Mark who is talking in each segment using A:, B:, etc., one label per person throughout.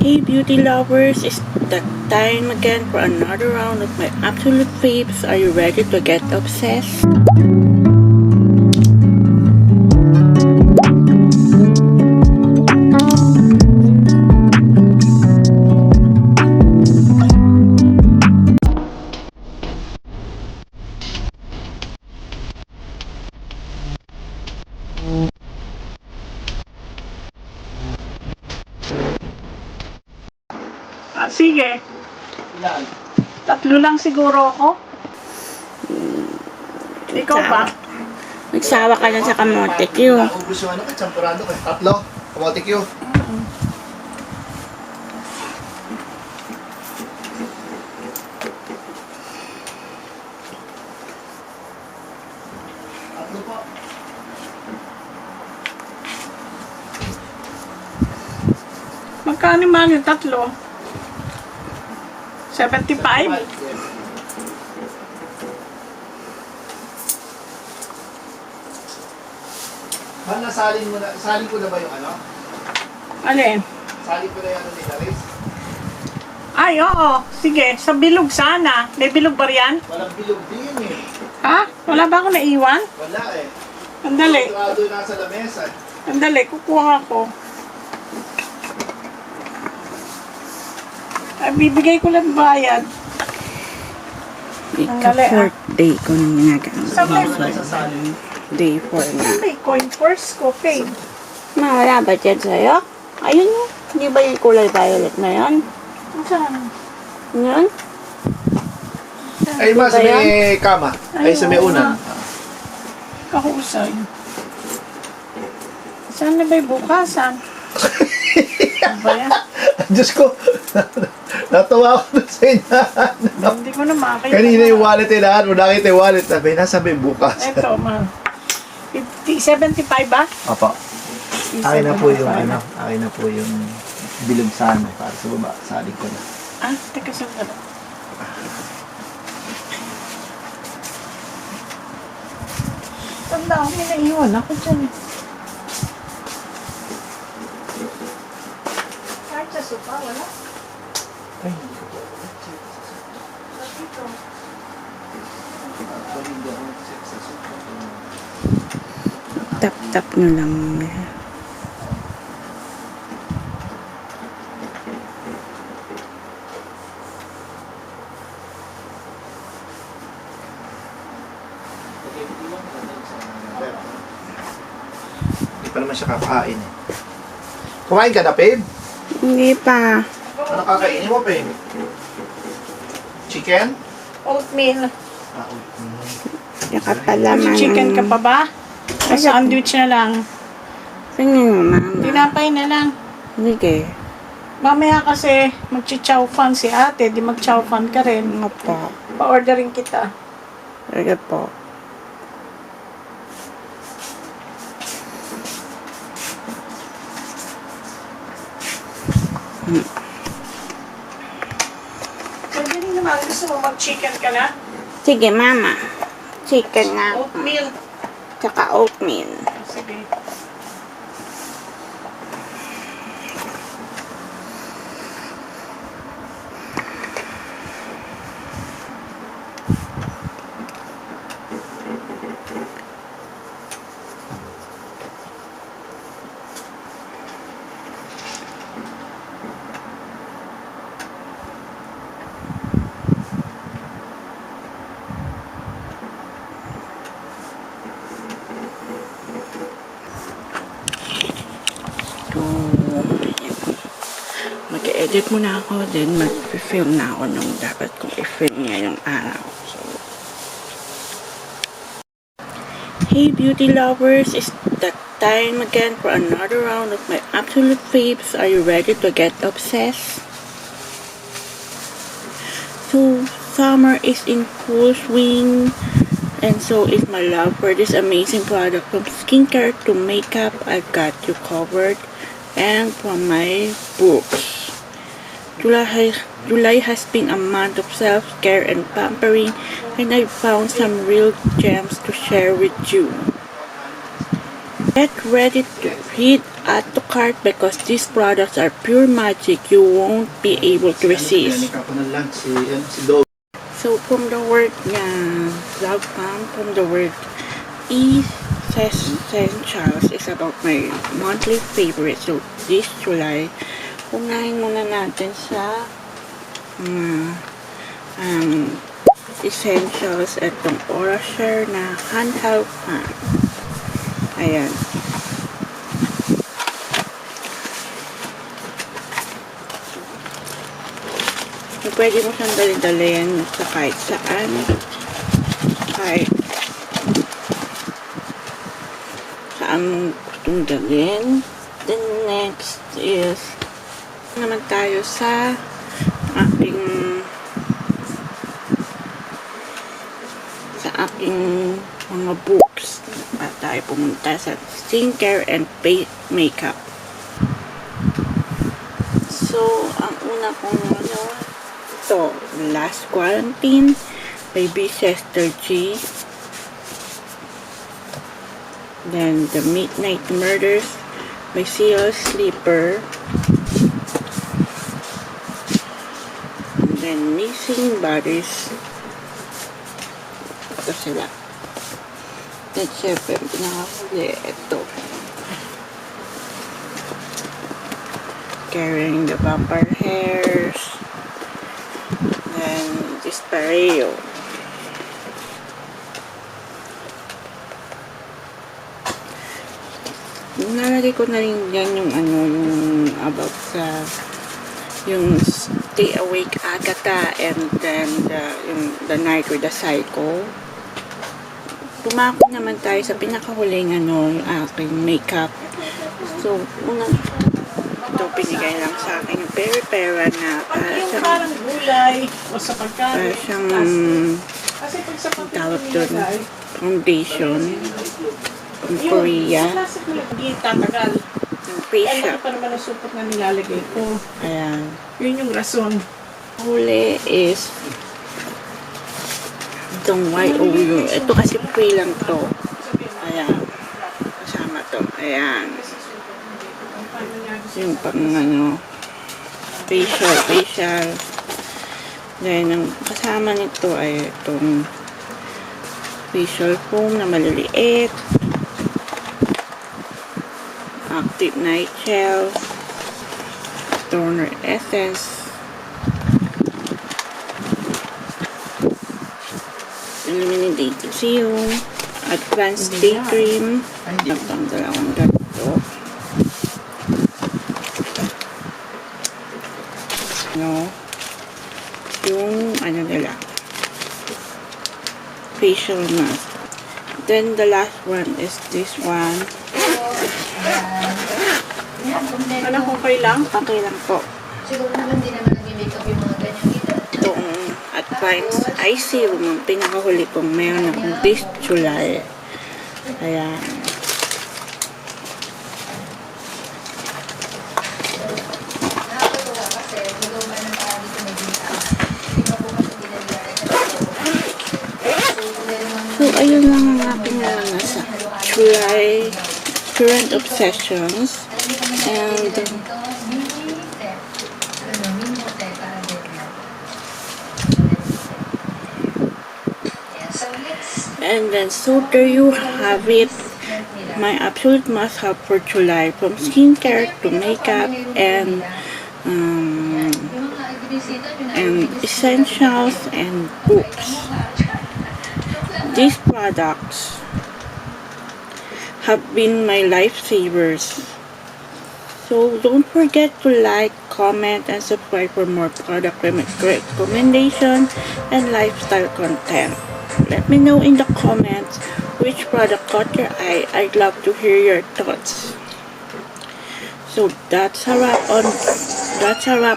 A: Hey beauty lovers, it's that time again for another round of my absolute faves. Are you ready to get obsessed?
B: Sige. Tatlo lang siguro ako. Ikaw ba?
A: Nagsawa ka na sa kamote Q.
C: Ubus yung ano, champurado ko. Tatlo. Kamote Q. Tatlo po.
B: Magkano man yung tatlo? 75?
C: Man, salin ko na ba yung ano?
B: Alin?
C: Salin ko na yung ano ni Laris?
B: Ay, oo. Sige, sa bilog sana. May bilog ba riyan?
C: Walang bilog din eh.
B: Ha? Wala ba ako naiwan?
C: Wala eh.
B: Andali.
C: Sigurado nasa lamesa.
B: Andali, kukuha ko. Ay, bibigay ko lang bayad.
A: Ika-4th day ko nang ginagamit.
B: Sabay.
C: Sa salin.
A: Day 4 na.
B: May coin purse ko, paid.
A: Mawala ba dyan sa'yo? Ayun o. Hindi ba yung kulay violet na yan?
B: Saan?
A: Yan?
C: Ay, mas
A: Ba yan?
C: may kama. Ay, sa may
B: oo
C: unan.
B: nga. Kahusay. Saan na ba yung bukasan? Ano ba yan?
C: Diyos ko. Natawa ako doon sa inahan.
B: Hindi ko na makakita.
C: Kanina yung wallet inahan mo. Nakita yung wallet. Sabi, nasa may bukas.
B: Ito, ma. 75 ba?
C: Opo. Akin na po yung ano. Akin na po yung bilog sa ano. Para sa baba. Saling ko na.
B: Ah, teka sandali. Tanda ako, may naiwan ako dyan. Kahit sa sopa, wala.
C: Ay.
B: Dito.
A: Tap-tap nyo lang.
C: Hindi pa naman siya kakain eh. Kumain ka na, Babe?
A: Hindi pa.
C: Ano kakainin mo, Babe? Chicken?
B: Oatmeal.
A: Saka pala man.
B: Chicken ka pa ba? O sandwich na lang.
A: Tingnan mo, mama.
B: Tinapay na lang.
A: Sige.
B: Mamaya kasi magchi-chow fan si ate, di mag-chow fan ka rin.
A: Ano po?
B: Pa-ordering kita.
A: Sige po.
B: Pwede rin naman, gusto mo mag-chicken ka na?
A: Sige, mama. Chicken nga.
B: Oatmeal.
A: Tsaka oatmeal.
B: Sige.
A: So, mag-edit muna ako, then mag-film na ako nung dapat kong i-film ngayong araw. So, hey beauty lovers, it's that time again for another round of my absolute faves. Are you ready to get obsessed? So, summer is in full swing. And so is my love for this amazing product. From skincare to makeup, I've got you covered. And from my books. July has been a month of self-care and pampering, and I found some real gems to share with you. Get ready to hit add to cart because these products are pure magic you won't be able to resist. So from the word love bomb, from the word essentials is about my monthly favorite. So this July, unahin muna natin sa essentials itong Orashare na handheld fan. Ayan. So, pwede mo siyang dali-dalhin sa kahit saan. Kahit saan mo gustong dalhin. Then next is naman tayo sa aking mga books. At tayo pumunta sa skincare and makeup. So, ang una kong ito, Last Quarantine by B. Chester G. Then, The Midnight Murders by C.L. Sleeper. And then, Missing Bodies. Ito sila. Then, syempre, pinakahuli, ito. Carrying the Vampire Hairs. Then, Dispareo. Nalagay ko na rin yan yung yung about sa yung Stay Awake Agatha and then the Night with the Psycho. Tumako naman tayo sa pinakahuling yung aking makeup. So, unang ito pinigay lang sa akin yung pera na para siyang
B: parang gulay o sa pagkain.
A: para siyang
B: Kasi pag sa pagkain
A: tawag doon foundation from Korea
B: hindi tatagal.
A: yung face
B: Kaya
A: shop.
B: pa naman ang supot na nilalagay ko.
A: Ayan.
B: Yun yung rason.
A: Huli is itong YOU. Ito kasi free lang to. Ayan. Kasama to. Ayan. Yung pang facial. Then, ang kasama nito ay itong facial foam na maliliit. Active Night Gel. Toner Essence. Illuminating Serum, Advanced Day Cream, ang dalawang ganito. Yung nila, facial mask. Then the last one is this one.
B: Alam ko okay lang.
A: Okay lang po.
D: Siguro naman din naman nag-makeup yung mga ganyan dito.
A: Itong Advanced Eye Serum ang pinakahuli kong meron akong this July. Ayan.
D: Nakakatuwa kasi magawa ng tao dito may dito. Iba po kasi dinagyan.
A: So, ayun lang ang aking nasa July current obsessions. And then so there you have it, my absolute must-have for July, from skincare to makeup and essentials and books. These products have been my lifesavers. So don't forget to like, comment, and subscribe for more product recommendation and lifestyle content. Let me know in the comments which product caught your eye. I'd love to hear your thoughts. So that's a wrap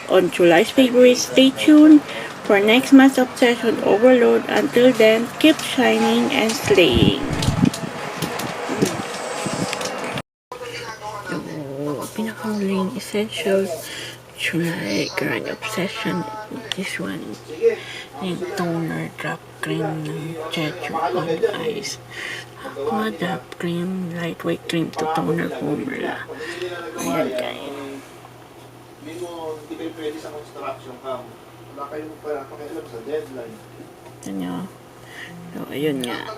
A: on July's favorites. Stay tuned for next month's obsession overload. Until then, keep shining and slaying. Pinakahuling essentials It's my current obsession. This one. Yung toner drop cream ng Jeju on Ice. Aqua drop cream, lightweight cream to toner formula. Ayan guys.
C: Hindi kayo pwede sa construction camp. Wala kayong pakialam sa deadline.
A: Ito nyo. So, ayun nga.